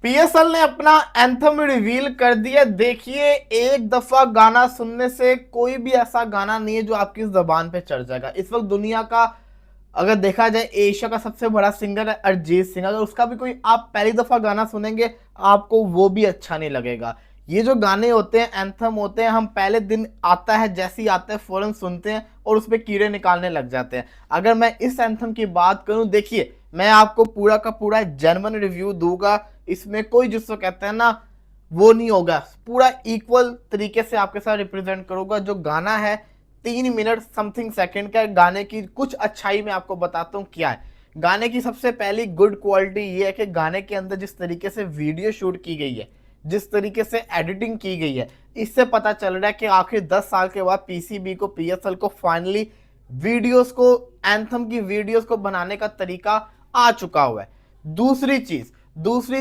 PSL ने अपना anthem reveal कर दिया। देखिए, एक दफा गाना सुनने से कोई भी ऐसा गाना नहीं है जो आपकी जबान पे चढ़ जाएगा। इस वक्त दुनिया का, अगर देखा जाए, एशिया का सबसे बड़ा सिंगर है अरिजीत सिंह। अगर उसका भी कोई आप पहली दफा गाना सुनेंगे, आपको वो भी अच्छा नहीं लगेगा। ये जो गाने होते हैं, एंथम होते हैं, हम पहले दिन आता है जैसे ही आता है फौरन सुनते हैं और उसपे कीड़े निकालने लग जाते हैं। अगर मैं इस एंथम की बात करूं, देखिए, मैं आपको पूरा का पूरा जेन्युइन रिव्यू दूंगा। इसमें कोई जिसको कहते हैं ना, वो नहीं होगा। पूरा इक्वल तरीके से आपके साथ रिप्रेजेंट करूंगा। जो गाना है 3 मिनट समथिंग सेकंड का, गाने की कुछ अच्छाई मैं आपको बताता हूँ क्या है। गाने की सबसे पहली गुड क्वालिटी ये है कि गाने के अंदर जिस तरीके से वीडियो शूट की गई है, जिस तरीके से एडिटिंग की गई है, इससे पता चल रहा है कि आखिर 10 साल के बाद पीसीबी को, पीएसएल को फाइनली वीडियोस को, एंथम की वीडियोस को बनाने का तरीका आ चुका हुआ है। दूसरी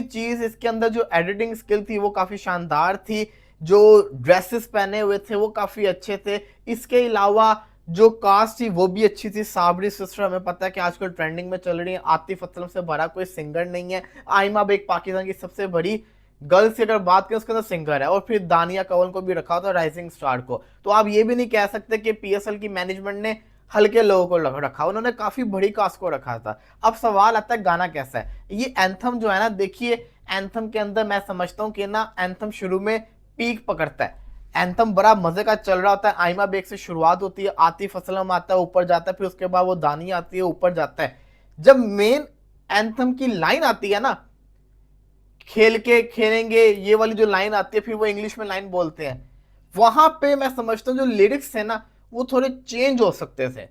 चीज इसके अंदर जो एडिटिंग स्किल थी वो काफी शानदार थी। जो ड्रेसेस पहने हुए थे वो काफी अच्छे थे। इसके अलावा जो कास्ट थी वो भी अच्छी थी। साबरी सिस्टर, हमें पता है कि आजकल ट्रेंडिंग में चल रही है। आतिफ असलम से बड़ा कोई सिंगर नहीं है। आइमा बेग पाकिस्तान की सबसे बड़ी गर्ल्स की अगर बात करें, उसके अंदर सिंगर है। और फिर दानिया कंवल को भी रखा होता, राइजिंग स्टार को। तो आप ये भी नहीं कह सकते कि पीएसएल की मैनेजमेंट ने हल्के लोगों को रखा, उन्होंने काफी बड़ी कास्ट को रखा था। अब सवाल आता है गाना कैसा है। ये एंथम जो है ना, देखिए, एंथम के अंदर मैं समझता हूँ कि ना, एंथम शुरू में पीक पकड़ता है। एंथम बड़ा मजे का चल रहा होता है। आइमा बेग से शुरुआत होती है, आतिफ असलम आता है, ऊपर जाता है, फिर उसके बाद वो दानिया आती है, ऊपर जाता है। जब मेन एंथम की लाइन आती है ना, खेल के खेलेंगे, ये वाली जो लाइन आती है, फिर वो इंग्लिश में लाइन बोलते हैं, वहां पे मैं समझता हूँ जो लिरिक्स है ना, वो थोड़े चेंज हो सकते थे।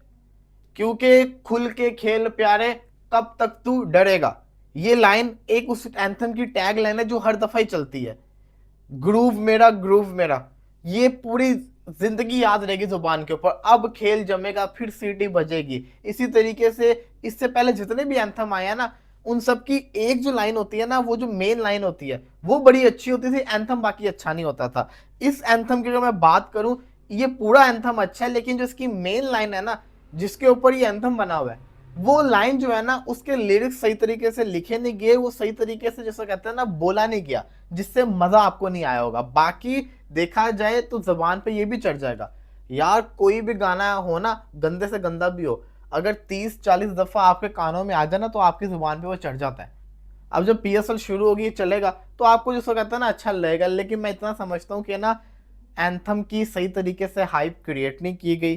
क्योंकि खुल के खेल प्यारे, कब तक तू डरेगा, ये लाइन एक उस एंथम की टैग लाइन है जो हर दफा ही चलती है। ग्रूव मेरा, ये पूरी जिंदगी याद रहेगी जुबान के ऊपर। अब खेल जमेगा, फिर सीटी बजेगी। इसी तरीके से इससे पहले जितने भी एंथम आए हैं ना, उन सब की एक जो लाइन होती है ना, वो जो मेन लाइन होती है, वो बड़ी अच्छी होती थी। एंथम बाकी अच्छा नहीं होता था। इस एंथम की अगर मैं बात करूं, ये पूरा एंथम अच्छा है, लेकिन जो इसकी मेन लाइन है ना, जिसके ऊपर ये एंथम बना हुआ है, वो लाइन जो है ना, उसके लिरिक्स सही तरीके से लिखे नहीं गए। वो सही तरीके से, जैसे कहते हैं ना, बोला नहीं गया, जिससे मजा आपको नहीं आया होगा। बाकी देखा जाए तो जबान पे ये भी चढ़ जाएगा यार। कोई भी गाना हो ना, गंदे से गंदा भी हो, अगर 30-40 दफा आपके कानों में आ जाए ना, तो आपकी जुबान पे वो चढ़ जाता है। अब जब पीएसएल शुरू होगी, चलेगा, तो आपको जिसको कहता है ना, अच्छा लगेगा। लेकिन मैं इतना समझता हूँ कि ना, एंथम की सही तरीके से हाइप क्रिएट नहीं की गई।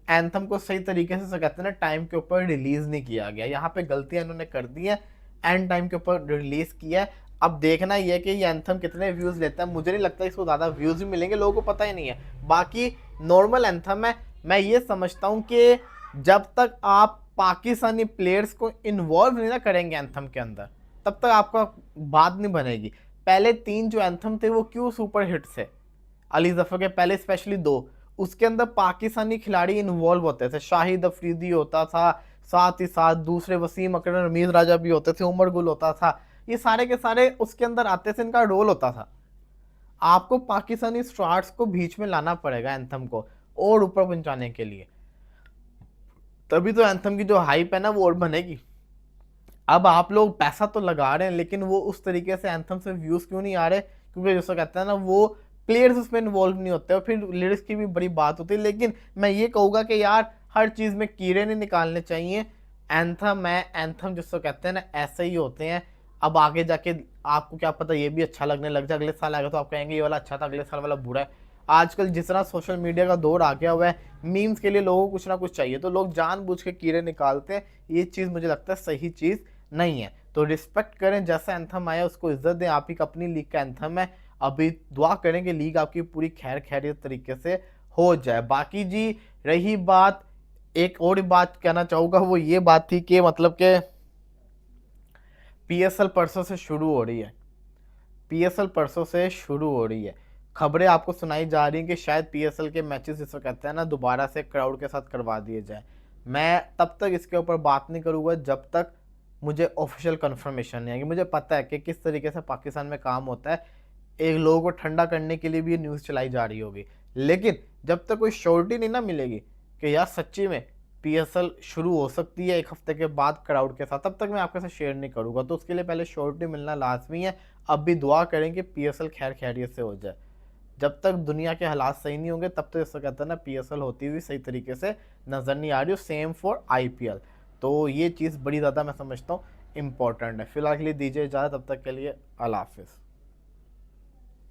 एंथम को सही तरीके से कहते हैं ना, टाइम के ऊपर रिलीज नहीं किया गया। यहाँ पे गलतियां इन्होंने कर दी हैं, एंड टाइम के ऊपर रिलीज किया है। अब देखना ये कि ये एंथम कितने व्यूज लेता है। मुझे नहीं लगता इसको ज्यादा व्यूज भी मिलेंगे, लोगों को पता ही नहीं है। बाकी नॉर्मल एंथम है। मैं ये समझता हूँ कि जब तक आप पाकिस्तानी प्लेयर्स को इन्वॉल्व नहीं ना करेंगे एंथम के अंदर, तब तक आपका बात नहीं बनेगी। पहले 3 जो एंथम थे वो क्यों सुपर हिट थे, अली जफर के पहले स्पेशली 2, उसके अंदर पाकिस्तानी खिलाड़ी इन्वॉल्व होते थे। शाहिद अफरीदी होता था, साथ ही साथ दूसरे वसीम अकरम, रमीज राजा भी होते थे, उमर गुल होता था। ये सारे के सारे उसके अंदर आते थे, इनका रोल होता था। आपको पाकिस्तानी स्टार्स को बीच में लाना पड़ेगा एंथम को और ऊपर पहुंचाने के लिए, तभी तो एंथम की जो हाइप है ना, वो और बनेगी। अब आप लोग पैसा तो लगा रहे हैं, लेकिन वो उस तरीके से एंथम से व्यूज क्यों नहीं आ रहे? क्योंकि जैसा कहते हैं ना, वो प्लेयर्स उसमें इन्वॉल्व नहीं होते, और फिर लिरिक्स की भी बड़ी बात होती है। लेकिन मैं ये कहूँगा कि यार, हर चीज़ में कीड़े नहीं निकालने चाहिए। एंथम है, एंथम जिसको कहते हैं ना, ऐसे ही होते हैं। अब आगे जाके आपको क्या पता, ये भी अच्छा लगने लग जाए। अगले साल आएगा तो आप कहेंगे ये वाला अच्छा था, अगले साल वाला बुरा है। आजकल जिस तरह सोशल मीडिया का दौर आ गया हुआ है, मीम्स के लिए लोगों को कुछ ना कुछ चाहिए, तो लोग जानबूझ के कीड़े निकालते हैं। ये चीज़ मुझे लगता है सही चीज़ नहीं है। तो रिस्पेक्ट करें, जैसा एंथम आया उसको इज्जत दें। आप ही का अपनी लीग का एंथम है। अभी दुआ करें कि लीग आपकी पूरी खैर खैरियत तरीके से हो जाए। बाकी जी, रही बात, एक और बात कहना चाहूँगा, वो ये बात थी कि मतलब के पीएसएल परसों से शुरू हो रही है। पीएसएल परसों से शुरू हो रही है। खबरें आपको सुनाई जा रही हैं कि शायद पीएसएल के मैचेस, जिसको कहते हैं ना, दोबारा से क्राउड के साथ करवा दिए जाए। मैं तब तक इसके ऊपर बात नहीं करूँगा जब तक मुझे ऑफिशियल कंफर्मेशन नहीं आएगी। मुझे पता है कि किस तरीके से पाकिस्तान में काम होता है। एक लोगों को ठंडा करने के लिए भी ये न्यूज़ चलाई जा रही होगी, लेकिन जब तक कोई श्योरिटी नहीं ना मिलेगी कि यार सच्ची में पीएसएल शुरू हो सकती है 1 हफ्ते के बाद क्राउड के साथ, तब तक मैं आपके साथ शेयर नहीं करूँगा। तो उसके लिए पहले श्योरिटी मिलना लाज़मी है। अब भी दुआ करें कि पीएसएल खैर खैरियत से हो जाए। जब तक दुनिया के हालात सही नहीं होंगे तब तक जैसे कहते हैं ना पीएसएल होती हुई सही तरीके से नज़र नहीं आ रही, और सेम फॉर आईपीएल। तो ये चीज़ बड़ी ज़्यादा मैं समझता हूँ इम्पोर्टेंट है। फिलहाल के लिए दीजिए इजाज़त, तब तक के लिए अल्लाह हाफ़िज़।